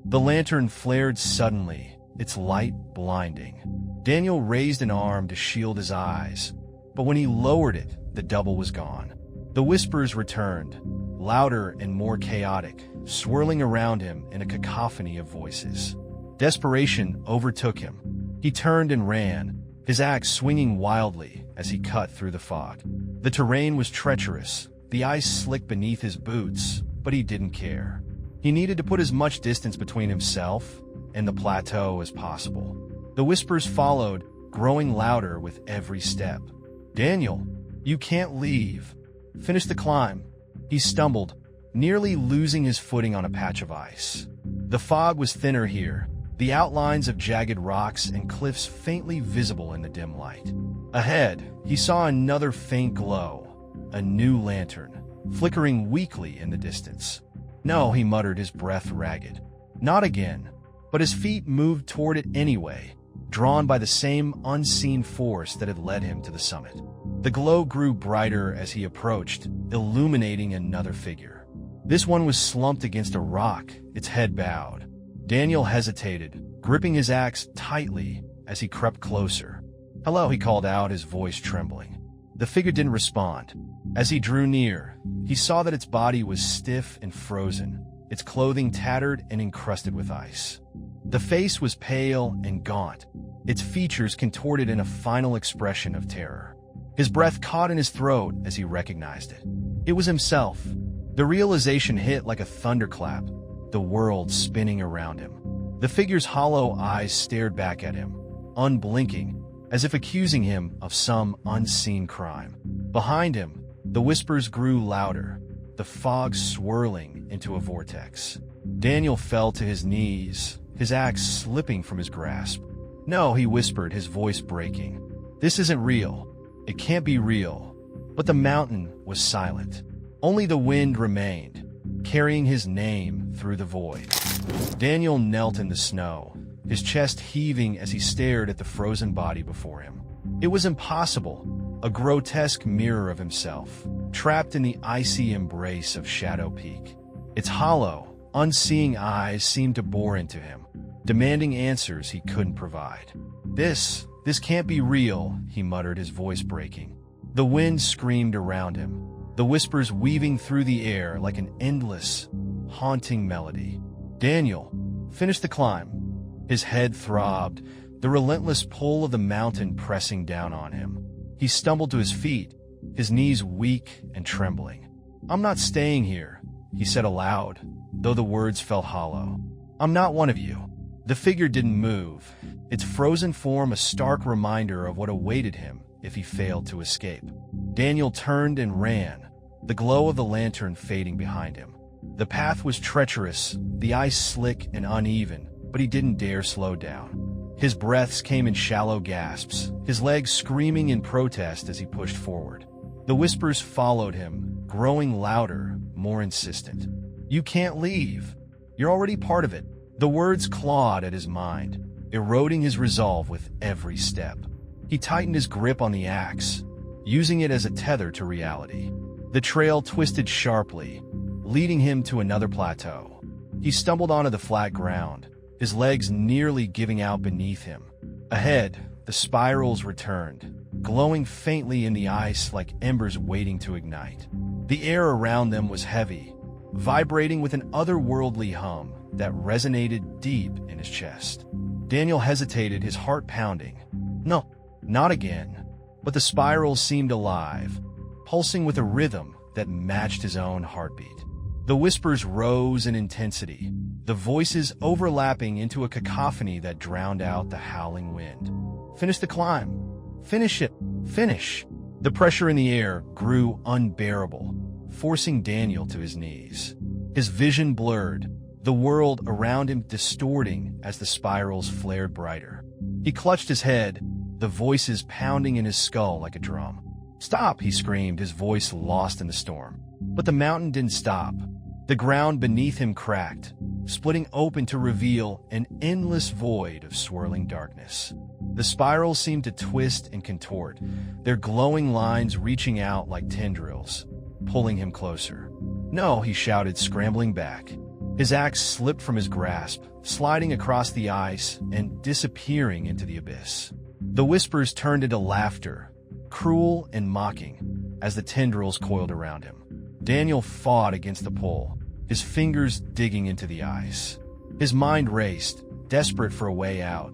The lantern flared suddenly, its light blinding. Daniel raised an arm to shield his eyes, but when he lowered it, the double was gone. The whispers returned, louder and more chaotic, swirling around him in a cacophony of voices. Desperation overtook him. He turned and ran, his axe swinging wildly as he cut through the fog. The terrain was treacherous, the ice slick beneath his boots, but he didn't care. He needed to put as much distance between himself and the plateau as possible. The whispers followed, growing louder with every step. "Daniel, you can't leave. Finish the climb." He stumbled, nearly losing his footing on a patch of ice. The fog was thinner here, the outlines of jagged rocks and cliffs faintly visible in the dim light. Ahead, he saw another faint glow, a new lantern, flickering weakly in the distance. "No," he muttered, his breath ragged. "Not again." But his feet moved toward it anyway, drawn by the same unseen force that had led him to the summit. The glow grew brighter as he approached, illuminating another figure. This one was slumped against a rock, its head bowed. Daniel hesitated, gripping his axe tightly as he crept closer. "Hello," he called out, his voice trembling. The figure didn't respond. As he drew near, he saw that its body was stiff and frozen, its clothing tattered and encrusted with ice. The face was pale and gaunt, its features contorted in a final expression of terror. His breath caught in his throat as he recognized it. It was himself. The realization hit like a thunderclap, the world spinning around him. The figure's hollow eyes stared back at him, unblinking, as if accusing him of some unseen crime. Behind him, the whispers grew louder, the fog swirling into a vortex. Daniel fell to his knees, his axe slipping from his grasp. "No," he whispered, his voice breaking. "This isn't real. It can't be real." But the mountain was silent. Only the wind remained, carrying his name through the void. Daniel knelt in the snow, his chest heaving as he stared at the frozen body before him. It was impossible, a grotesque mirror of himself, trapped in the icy embrace of Shadow Peak. Its hollow, unseeing eyes seemed to bore into him, demanding answers he couldn't provide. This can't be real," he muttered, his voice breaking. The wind screamed around him, the whispers weaving through the air like an endless, haunting melody. "Daniel, finish the climb." His head throbbed, the relentless pull of the mountain pressing down on him. He stumbled to his feet, his knees weak and trembling. "I'm not staying here," he said aloud, though the words felt hollow. "I'm not one of you." The figure didn't move, its frozen form a stark reminder of what awaited him if he failed to escape. Daniel turned and ran, the glow of the lantern fading behind him. The path was treacherous, the ice slick and uneven, but he didn't dare slow down. His breaths came in shallow gasps, his legs screaming in protest as he pushed forward. The whispers followed him, growing louder, more insistent. "You can't leave. You're already part of it." The words clawed at his mind, eroding his resolve with every step. He tightened his grip on the axe, using it as a tether to reality. The trail twisted sharply, leading him to another plateau. He stumbled onto the flat ground, his legs nearly giving out beneath him. Ahead, the spirals returned, glowing faintly in the ice like embers waiting to ignite. The air around them was heavy, vibrating with an otherworldly hum that resonated deep in his chest. Daniel hesitated, his heart pounding. No, not again. But the spirals seemed alive, pulsing with a rhythm that matched his own heartbeat. The whispers rose in intensity, the voices overlapping into a cacophony that drowned out the howling wind. "Finish the climb. Finish it. Finish." The pressure in the air grew unbearable, forcing Daniel to his knees. His vision blurred, the world around him distorting as the spirals flared brighter. He clutched his head, the voices pounding in his skull like a drum. "Stop!" he screamed, his voice lost in the storm. But the mountain didn't stop. The ground beneath him cracked, splitting open to reveal an endless void of swirling darkness. The spirals seemed to twist and contort, their glowing lines reaching out like tendrils, pulling him closer. "No!" he shouted, scrambling back. His axe slipped from his grasp, sliding across the ice and disappearing into the abyss. The whispers turned into laughter, cruel and mocking, as the tendrils coiled around him. Daniel fought against the pull, his fingers digging into the ice. His mind raced, desperate for a way out.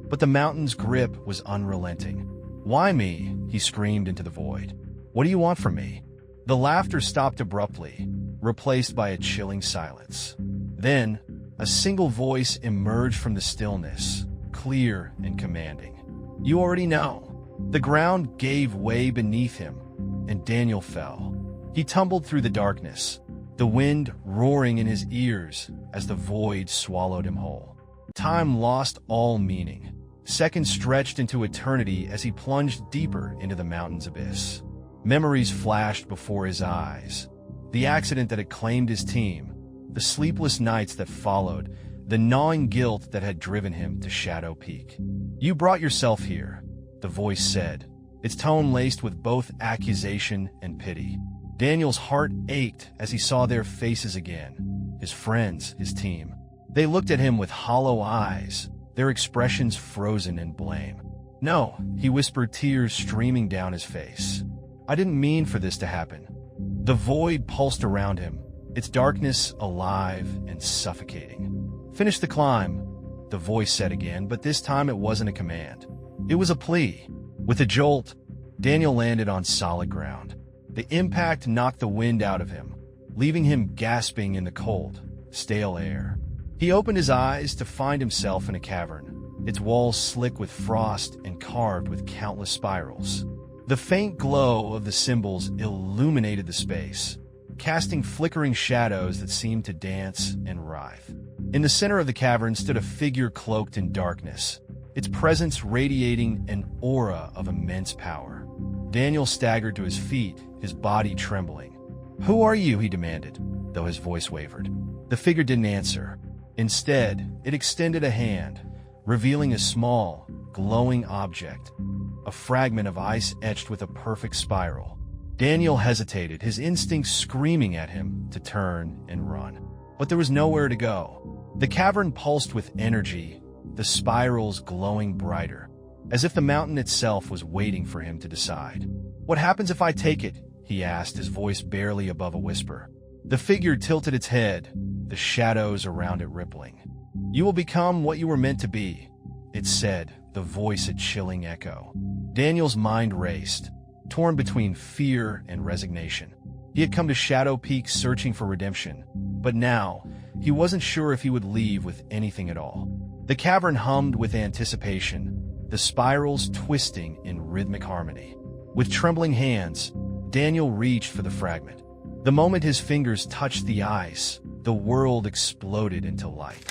But the mountain's grip was unrelenting. "Why me?" he screamed into the void. "What do you want from me?" The laughter stopped abruptly, replaced by a chilling silence. Then, a single voice emerged from the stillness, clear and commanding. "You already know." The ground gave way beneath him, and Daniel fell. He tumbled through the darkness, the wind roaring in his ears as the void swallowed him whole. Time lost all meaning. Seconds stretched into eternity as he plunged deeper into the mountain's abyss. Memories flashed before his eyes. The accident that had claimed his team, the sleepless nights that followed, the gnawing guilt that had driven him to Shadow Peak. "You brought yourself here," the voice said, its tone laced with both accusation and pity. Daniel's heart ached as he saw their faces again, his friends, his team. They looked at him with hollow eyes, their expressions frozen in blame. "No," he whispered, tears streaming down his face. "I didn't mean for this to happen." The void pulsed around him, its darkness alive and suffocating. "Finish the climb," the voice said again, but this time it wasn't a command. It was a plea. With a jolt, Daniel landed on solid ground. The impact knocked the wind out of him, leaving him gasping in the cold, stale air. He opened his eyes to find himself in a cavern, its walls slick with frost and carved with countless spirals. The faint glow of the symbols illuminated the space, casting flickering shadows that seemed to dance and writhe. In the center of the cavern stood a figure cloaked in darkness, its presence radiating an aura of immense power. Daniel staggered to his feet, his body trembling. "Who are you?" he demanded, though his voice wavered. The figure didn't answer. Instead, it extended a hand, revealing a small, glowing object, a fragment of ice etched with a perfect spiral. Daniel hesitated, his instincts screaming at him to turn and run. But there was nowhere to go. The cavern pulsed with energy, the spirals glowing brighter, as if the mountain itself was waiting for him to decide. "What happens if I take it?" he asked, his voice barely above a whisper. The figure tilted its head, the shadows around it rippling. "You will become what you were meant to be," it said, the voice a chilling echo. Daniel's mind raced, torn between fear and resignation. He had come to Shadow Peak searching for redemption, but now he wasn't sure if he would leave with anything at all. The cavern hummed with anticipation, the spirals twisting in rhythmic harmony. With trembling hands, Daniel reached for the fragment. The moment his fingers touched the ice, the world exploded into light.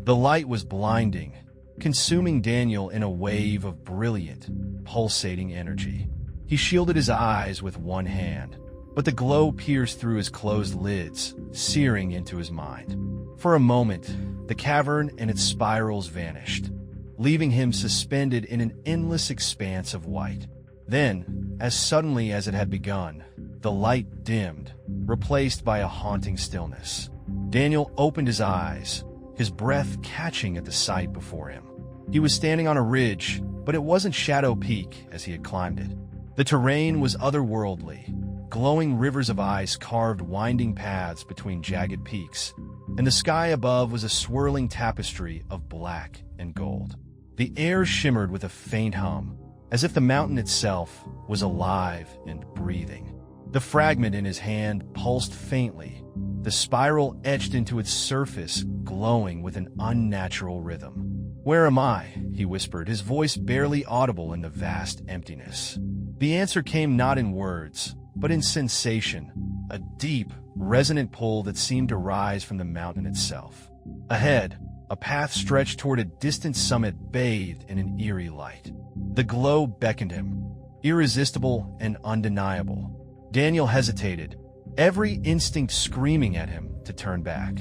The light was blinding, consuming Daniel in a wave of brilliant, pulsating energy. He shielded his eyes with one hand, but the glow pierced through his closed lids, searing into his mind. For a moment, the cavern and its spirals vanished, leaving him suspended in an endless expanse of white. Then, as suddenly as it had begun, the light dimmed, replaced by a haunting stillness. Daniel opened his eyes, his breath catching at the sight before him. He was standing on a ridge, but it wasn't Shadow Peak as he had climbed it. The terrain was otherworldly. Glowing rivers of ice carved winding paths between jagged peaks, and the sky above was a swirling tapestry of black and gold. The air shimmered with a faint hum, as if the mountain itself was alive and breathing. The fragment in his hand pulsed faintly, the spiral etched into its surface glowing with an unnatural rhythm. "Where am I?" he whispered, his voice barely audible in the vast emptiness. The answer came not in words, but in sensation, a deep, resonant pull that seemed to rise from the mountain itself. Ahead, a path stretched toward a distant summit bathed in an eerie light. The glow beckoned him, irresistible and undeniable. Daniel hesitated, every instinct screaming at him to turn back.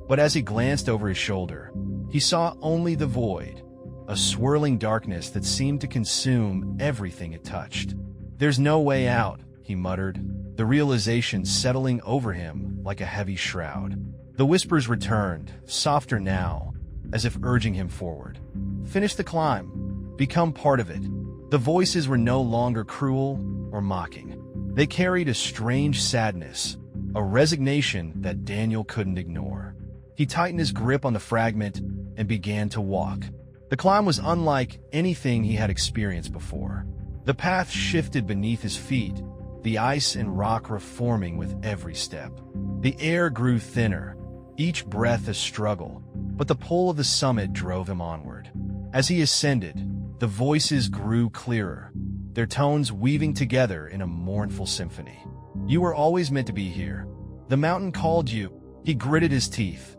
But as he glanced over his shoulder, he saw only the void, a swirling darkness that seemed to consume everything it touched. "There's no way out," he muttered, the realization settling over him like a heavy shroud. The whispers returned, softer now, as if urging him forward. "Finish the climb. Become part of it." The voices were no longer cruel or mocking. They carried a strange sadness, a resignation that Daniel couldn't ignore. He tightened his grip on the fragment and began to walk. The climb was unlike anything he had experienced before. The path shifted beneath his feet, the ice and rock reforming with every step. The air grew thinner, each breath a struggle, but the pull of the summit drove him onward. As he ascended, the voices grew clearer, their tones weaving together in a mournful symphony. "You were always meant to be here. The mountain called you." He gritted his teeth,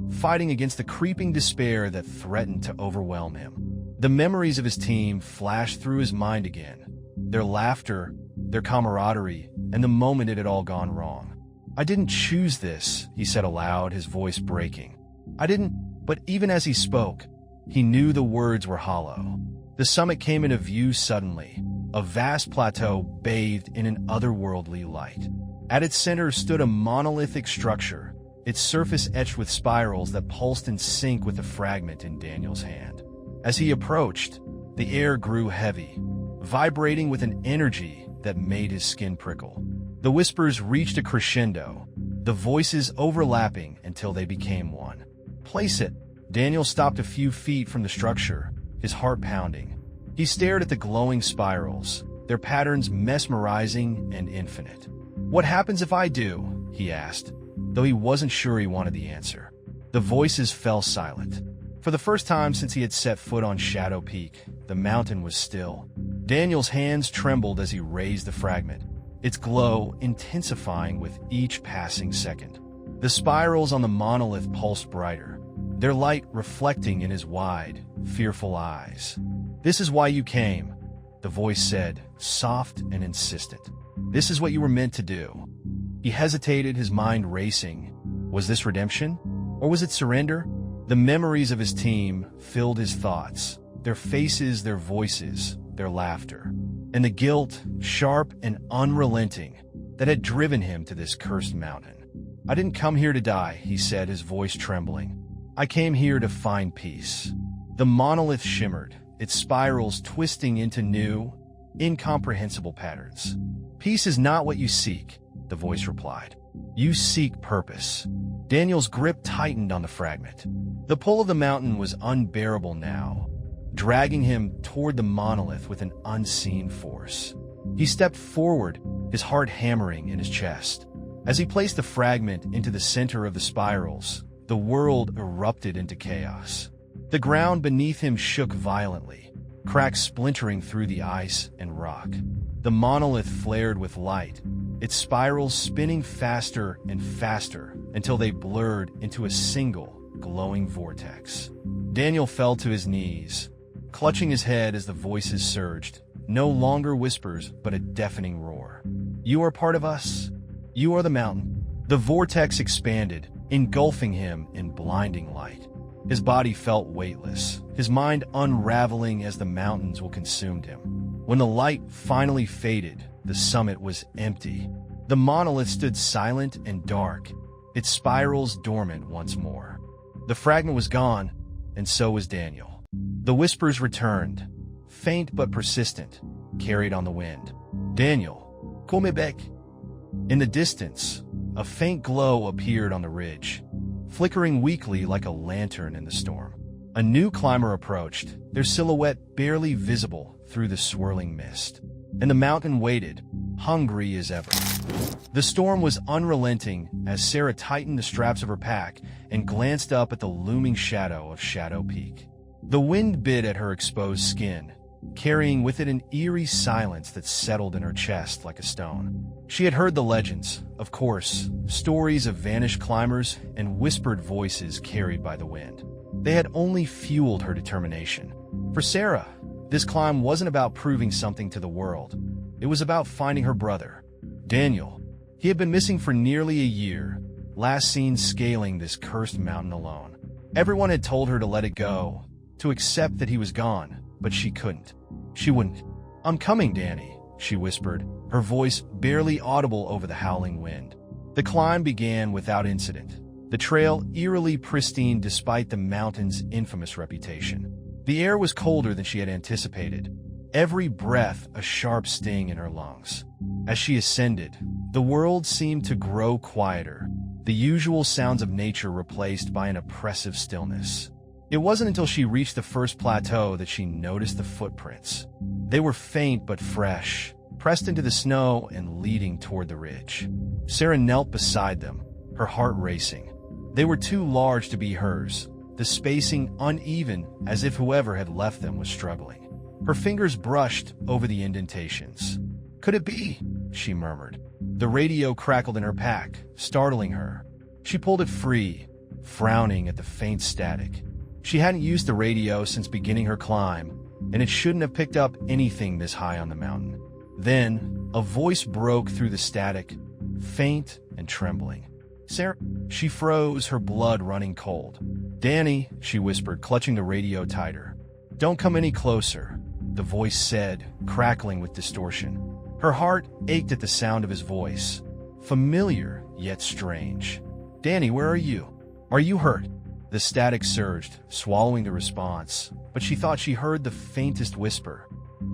fighting against the creeping despair that threatened to overwhelm him. The memories of his team flashed through his mind again, their laughter, their camaraderie, and the moment it had all gone wrong. "I didn't choose this," he said aloud, his voice breaking. "I didn't," but even as he spoke, he knew the words were hollow. The summit came into view suddenly, a vast plateau bathed in an otherworldly light. At its center stood a monolithic structure, its surface etched with spirals that pulsed in sync with the fragment in Daniel's hand. As he approached, the air grew heavy, vibrating with an energy that made his skin prickle. The whispers reached a crescendo, the voices overlapping until they became one. "Place it." Daniel stopped a few feet from the structure, his heart pounding. He stared at the glowing spirals, their patterns mesmerizing and infinite. "What happens if I do?" he asked, though he wasn't sure he wanted the answer. The voices fell silent. For the first time since he had set foot on Shadow Peak, the mountain was still. Daniel's hands trembled as he raised the fragment, its glow intensifying with each passing second. The spirals on the monolith pulsed brighter, their light reflecting in his wide, fearful eyes. "This is why you came," the voice said, soft and insistent. "This is what you were meant to do." He hesitated, his mind racing. Was this redemption? Or was it surrender? The memories of his team filled his thoughts, their faces, their voices, their laughter, and the guilt, sharp and unrelenting, that had driven him to this cursed mountain. "I didn't come here to die," he said, his voice trembling. "I came here to find peace." The monolith shimmered, its spirals twisting into new, incomprehensible patterns. "Peace is not what you seek," the voice replied. "You seek purpose." Daniel's grip tightened on the fragment. The pull of the mountain was unbearable now, dragging him toward the monolith with an unseen force. He stepped forward, his heart hammering in his chest. As he placed the fragment into the center of the spirals, the world erupted into chaos. The ground beneath him shook violently, cracks splintering through the ice and rock. The monolith flared with light, its spirals spinning faster and faster until they blurred into a single, glowing vortex. Daniel fell to his knees, clutching his head as the voices surged, no longer whispers but a deafening roar. "You are part of us. You are the mountain." The vortex expanded, engulfing him in blinding light. His body felt weightless, his mind unraveling as the mountains will consume him. When the light finally faded, the summit was empty. The monolith stood silent and dark, its spirals dormant once more. The fragment was gone, and so was Daniel. The whispers returned, faint but persistent, carried on the wind. "Daniel, come back." In the distance, a faint glow appeared on the ridge, flickering weakly like a lantern in the storm. A new climber approached, their silhouette barely visible through the swirling mist. And the mountain waited, hungry as ever. The storm was unrelenting as Sarah tightened the straps of her pack and glanced up at the looming shadow of Shadow Peak. The wind bit at her exposed skin, carrying with it an eerie silence that settled in her chest like a stone. She had heard the legends, of course, stories of vanished climbers and whispered voices carried by the wind. They had only fueled her determination. For Sarah, this climb wasn't about proving something to the world. It was about finding her brother, Daniel. He had been missing for nearly a year, last seen scaling this cursed mountain alone. Everyone had told her to let it go, to accept that he was gone, but she couldn't. She wouldn't. "I'm coming, Danny," she whispered, her voice barely audible over the howling wind. The climb began without incident, the trail eerily pristine despite the mountain's infamous reputation. The air was colder than she had anticipated, every breath a sharp sting in her lungs. As she ascended, the world seemed to grow quieter, the usual sounds of nature replaced by an oppressive stillness. It wasn't until she reached the first plateau that she noticed the footprints. They were faint but fresh, pressed into the snow and leading toward the ridge. Sarah knelt beside them, her heart racing. They were too large to be hers, the spacing uneven as if whoever had left them was struggling. Her fingers brushed over the indentations. "Could it be?" she murmured. The radio crackled in her pack, startling her. She pulled it free, frowning at the faint static. She hadn't used the radio since beginning her climb, and it shouldn't have picked up anything this high on the mountain. Then, a voice broke through the static, faint and trembling. "Sarah?" She froze, her blood running cold. "Danny," she whispered, clutching the radio tighter. "Don't come any closer," the voice said, crackling with distortion. Her heart ached at the sound of his voice, familiar yet strange. "Danny, where are you? Are you hurt?" The static surged, swallowing the response, but she thought she heard the faintest whisper.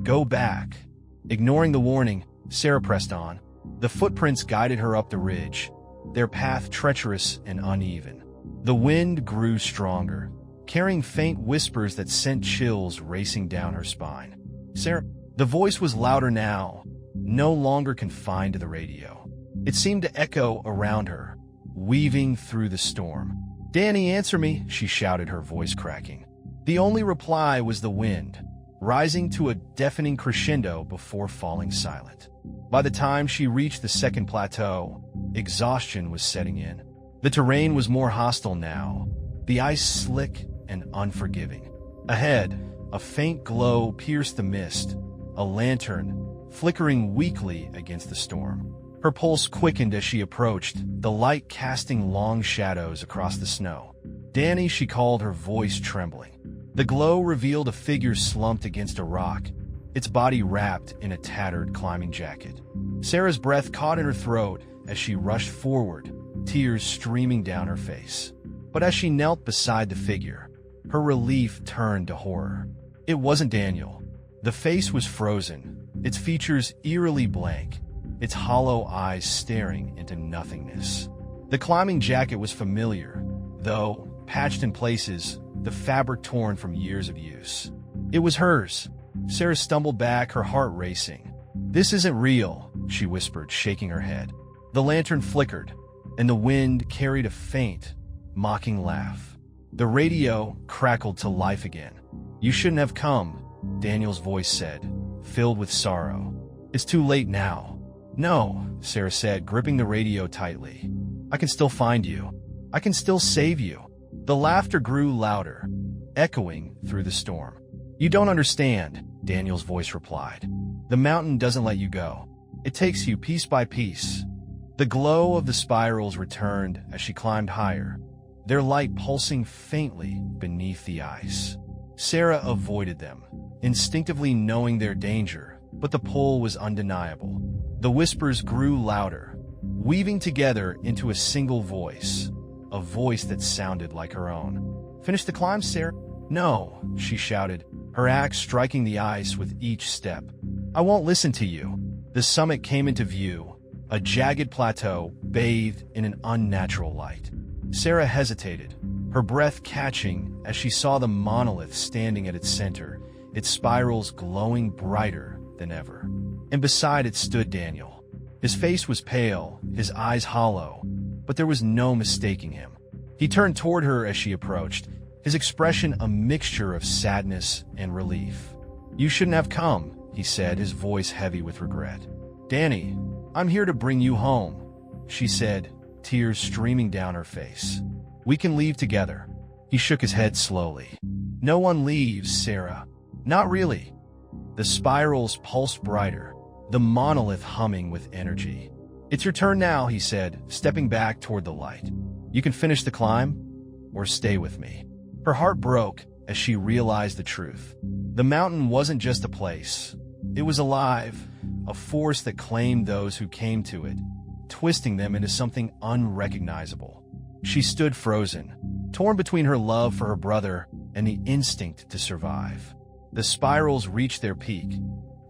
"Go back." Ignoring the warning, Sarah pressed on. The footprints guided her up the ridge, their path treacherous and uneven. The wind grew stronger, carrying faint whispers that sent chills racing down her spine. "Sarah." The voice was louder now, no longer confined to the radio. It seemed to echo around her, weaving through the storm. "Danny, answer me," she shouted, her voice cracking. The only reply was the wind, rising to a deafening crescendo before falling silent. By the time she reached the second plateau, exhaustion was setting in. The terrain was more hostile now, the ice slick and unforgiving. Ahead, a faint glow pierced the mist, a lantern flickering weakly against the storm. Her pulse quickened as she approached, the light casting long shadows across the snow. "Danny," she called, her voice trembling. The glow revealed a figure slumped against a rock, its body wrapped in a tattered climbing jacket. Sarah's breath caught in her throat as she rushed forward, tears streaming down her face. But as she knelt beside the figure, her relief turned to horror. It wasn't Daniel. The face was frozen, its features eerily blank, its hollow eyes staring into nothingness. The climbing jacket was familiar, though patched in places, the fabric torn from years of use. It was hers. Sarah stumbled back, her heart racing. "This isn't real," she whispered, shaking her head. The lantern flickered, and the wind carried a faint, mocking laugh. The radio crackled to life again. "You shouldn't have come," Daniel's voice said, filled with sorrow. "It's too late now." "No," Sarah said, gripping the radio tightly. "I can still find you. I can still save you." The laughter grew louder, echoing through the storm. "You don't understand," Daniel's voice replied. "The mountain doesn't let you go. It takes you piece by piece." The glow of the spirals returned as she climbed higher, their light pulsing faintly beneath the ice. Sarah avoided them, instinctively knowing their danger, but the pull was undeniable. The whispers grew louder, weaving together into a single voice, a voice that sounded like her own. "Finish the climb, Sarah?" "No," she shouted, her axe striking the ice with each step. "I won't listen to you." The summit came into view, a jagged plateau bathed in an unnatural light. Sarah hesitated, her breath catching as she saw the monolith standing at its center, its spirals glowing brighter than ever. And beside it stood Daniel. His face was pale, his eyes hollow, but there was no mistaking him. He turned toward her as she approached, his expression a mixture of sadness and relief. "You shouldn't have come," he said, his voice heavy with regret. "Danny, I'm here to bring you home," she said, tears streaming down her face. "We can leave together." He shook his head slowly. "No one leaves, Sarah. Not really." The spirals pulsed brighter, the monolith humming with energy. "It's your turn now," he said, stepping back toward the light. "You can finish the climb, or stay with me." Her heart broke as she realized the truth. The mountain wasn't just a place. It was alive, a force that claimed those who came to it, twisting them into something unrecognizable. She stood frozen, torn between her love for her brother and the instinct to survive. The spirals reached their peak,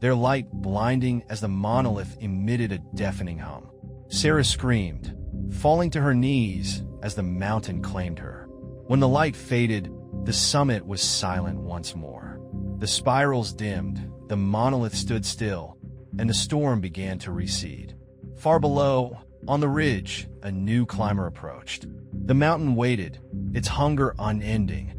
their light blinding as the monolith emitted a deafening hum. Sarah screamed, falling to her knees as the mountain claimed her. When the light faded, the summit was silent once more. The spirals dimmed, the monolith stood still, and the storm began to recede. Far below, on the ridge, a new climber approached. The mountain waited, its hunger unending,